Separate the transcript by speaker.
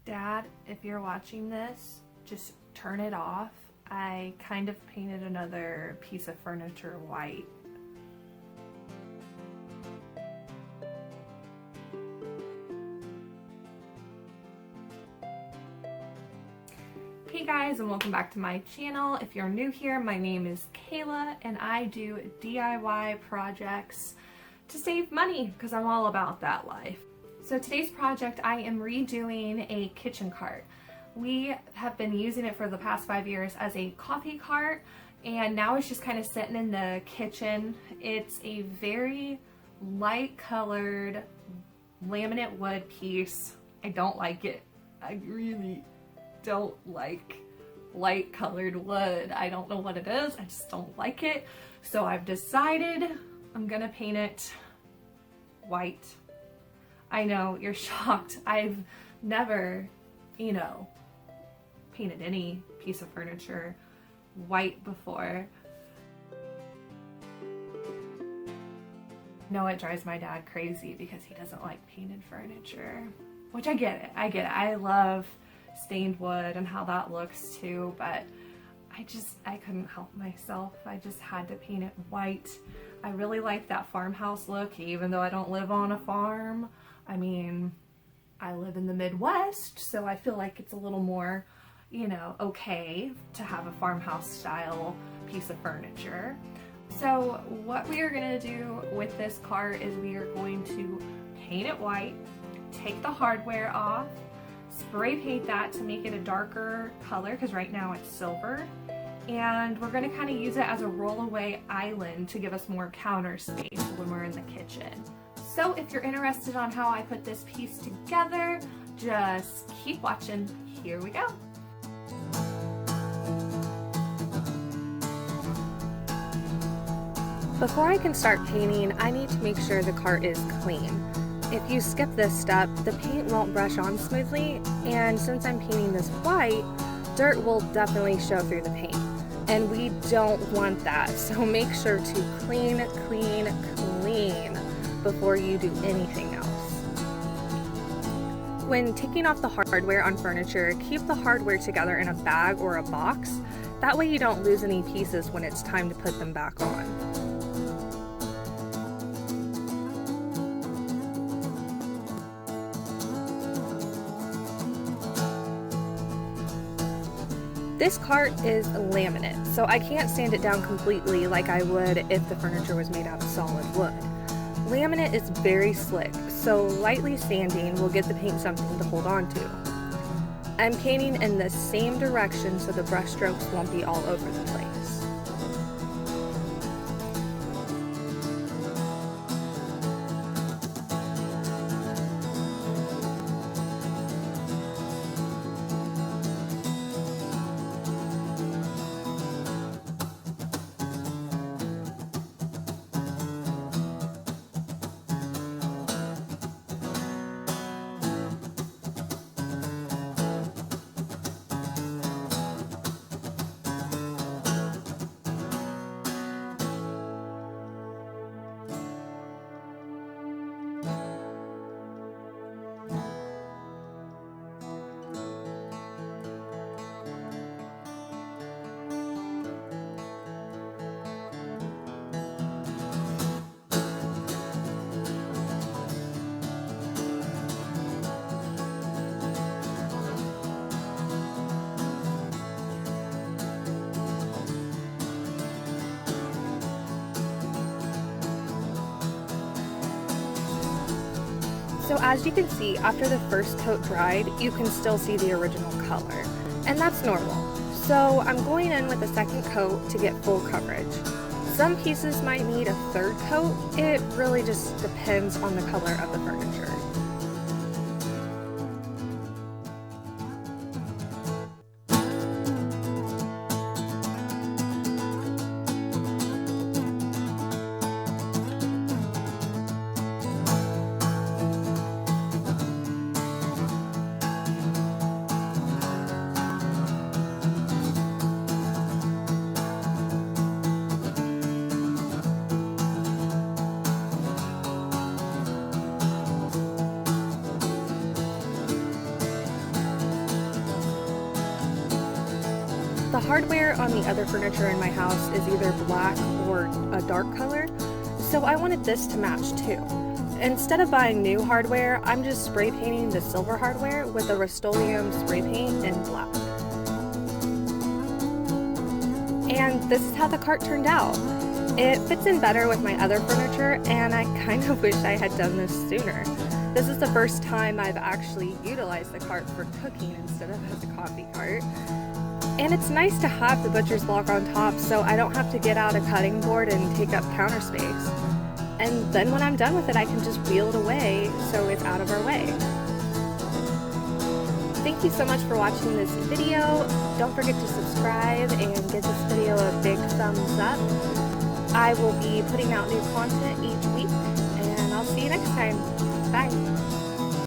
Speaker 1: Dad, if you're watching this, just turn it off. I kind of painted another piece of furniture white. Hey guys, and welcome back to my channel. If you're new here, my name is Kayla and I do DIY projects to save money because I'm all about that life. So today's project, I am redoing a kitchen cart. We have been using it for the past 5 years as a coffee cart, and now it's just kind of sitting in the kitchen. It's a very light colored laminate wood piece. I don't like it. I really don't like light colored wood. I don't know what it is. I just don't like it. So I've decided I'm gonna paint it white. I know, you're shocked. I've never, painted any piece of furniture white before. No, it drives my dad crazy because he doesn't like painted furniture, which I get it. I love stained wood and how that looks too, but I couldn't help myself. I just had to paint it white. I really like that farmhouse look, even though I don't live on a farm. I mean, I live in the Midwest, so I feel like it's a little more, okay to have a farmhouse style piece of furniture. So what we are gonna do with this cart is we are going to paint it white, take the hardware off, spray paint that to make it a darker color, because right now it's silver, and we're gonna kind of use it as a rollaway island to give us more counter space when we're in the kitchen. So if you're interested on how I put this piece together, just keep watching. Here we go. Before I can start painting, I need to make sure the cart is clean. If you skip this step, the paint won't brush on smoothly, and since I'm painting this white, dirt will definitely show through the paint. And we don't want that, so make sure to clean before you do anything else. When taking off the hardware on furniture, keep the hardware together in a bag or a box. That way you don't lose any pieces when it's time to put them back on. This cart is laminate, so I can't sand it down completely like I would if the furniture was made out of solid wood. Laminate is very slick, so lightly sanding will get the paint something to hold on to. I'm painting in the same direction so the brush strokes won't be all over the place. So as you can see, after the first coat dried, you can still see the original color, and that's normal. So I'm going in with a second coat to get full coverage. Some pieces might need a third coat. It really just depends on the color of the furniture.
Speaker 2: the hardware on the other furniture in my house is either black or a dark color, so I wanted this to match too. Instead of buying new hardware, I'm just spray painting the silver hardware with a Rust-oleum spray paint in black. And this is how the cart turned out. It fits in better with my other furniture, and I kind of wish I had done this sooner. This is the first time I've actually utilized the cart for cooking instead of as a coffee cart. And it's nice to have the butcher's block on top so I don't have to get out a cutting board and take up counter space. And then when I'm done with it, I can just wheel it away so it's out of our way. Thank you so much for watching this video. Don't forget to subscribe and give this video a big thumbs up. I will be putting out new content each week, and I'll see you next time. Bye.